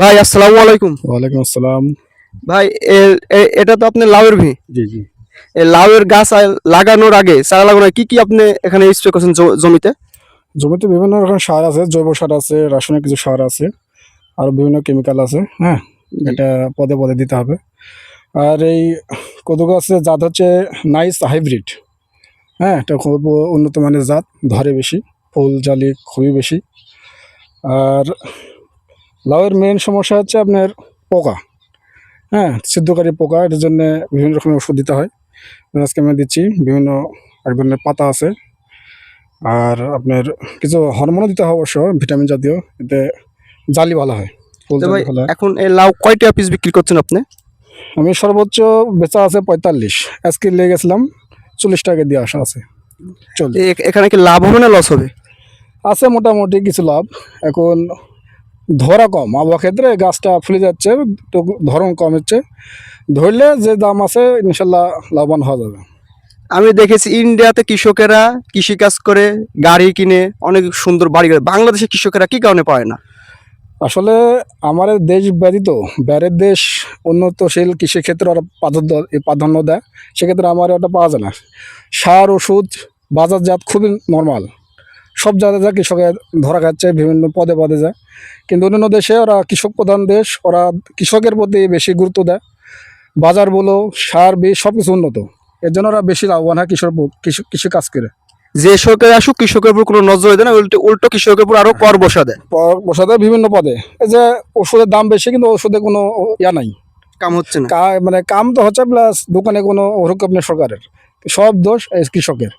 ভাই আসসালামু আলাইকুম। ওয়ালাইকুম আসসালাম। ভাই এটা তো আপনি লাউয়ের ভি। জি, জি। এই লাউয়ের গাছ লাগানোর আগে চারা লাগানোর আগে কি কি আপনি এখানে স্প্রে করছেন জমিতে? জমিতে বিভিন্ন রকম সার আছে, জৈব সার আছে, রাসায়নিক কিছু সার আছে, আর বিভিন্ন কেমিক্যাল আছে। হ্যাঁ, জি। এটা পদে পদে দিতে হবে। আর এই কদু গাছের জাত হচ্ছে নাইস হাইব্রিড। হ্যাঁ, এটা খুব উন্নত মানের জাত, ধরে বেশি, ফুল জালি খুবই বেশি। আর লাউয়ের মেন সমস্যা হচ্ছে আপনার পোকা। হ্যাঁ, ছিদ্রকারী পোকা, এটার জন্য বিভিন্ন রকমের ওষুধ দিতে হয়। আজকে আমি দিচ্ছি বিভিন্ন এক ধরনের পাতা আছে। আর আপনার কিছু হরমোনও দিতে হয় অবশ্য, ভিটামিন জাতীয়, এতে জালি ভালো হয়, ফুল তো জালি ভাই ভালো হয়। এখন এই লাউ কয়টা পিস বিক্রি করছেন আপনি? আমি সর্বোচ্চ বেচা আছে 45, আজকে লেগে গেছিলাম 40 টাকা দিয়ে আসা আছে, চল এখানে কি লাভ হবে না লস হবে? আছে মোটামুটি কিছু লাভ। এখন ধরা কম, আবহাওয়া ক্ষেত্রে গাছটা ফুলে যাচ্ছে, তো ধরন কম হচ্ছে। ধরলে যে দাম আছে ইনশাল্লাহ লাভবান হওয়া যাবে। আমি দেখেছি ইন্ডিয়াতে কৃষকেরা কৃষি কাজ করে গাড়ি কিনে অনেক সুন্দর বাড়ি করে, বাংলাদেশে কৃষকেরা কি কারণে পায় না? আসলে আমাদের দেশ ব্যতীত বাইরের দেশ উন্নতশীল কৃষিক্ষেত্রে ওরা প্রাধান্য দেয়, সেক্ষেত্রে আমার ওটা পাওয়া যায় না। সার ওষুধ বাজারজাত খুবই নর্মাল, সব জায়গায় যা কৃষকের ধরা খাচ্ছে, বিভিন্ন পদে পদে যায়। কিন্তু অন্যান্য দেশে ওরা কৃষক প্রধান দেশ, ওরা কৃষকের প্রতি বেশি গুরুত্ব দেয়। বাজার বলো, সার বীজ সব কিছু উন্নত, এর জন্য ওরা বেশি লাভবান হয় কৃষি কাজ করে। যে সরকার আসুক কৃষকের উপর কোনো নজর দেয় না, উল্টো উল্টো কৃষকের উপর আরো কর বসা দেয়। বসাতে বিভিন্ন পদে, এই যে ওষুধের দাম বেশি কিন্তু ওষুধে কোনো ইয়া নাই, কাম হচ্ছে না। মানে কাম তো হচ্ছে, প্লাস দোকানে কোনো ওরকম আপনার সরকারের, সব দোষ এই কৃষকের।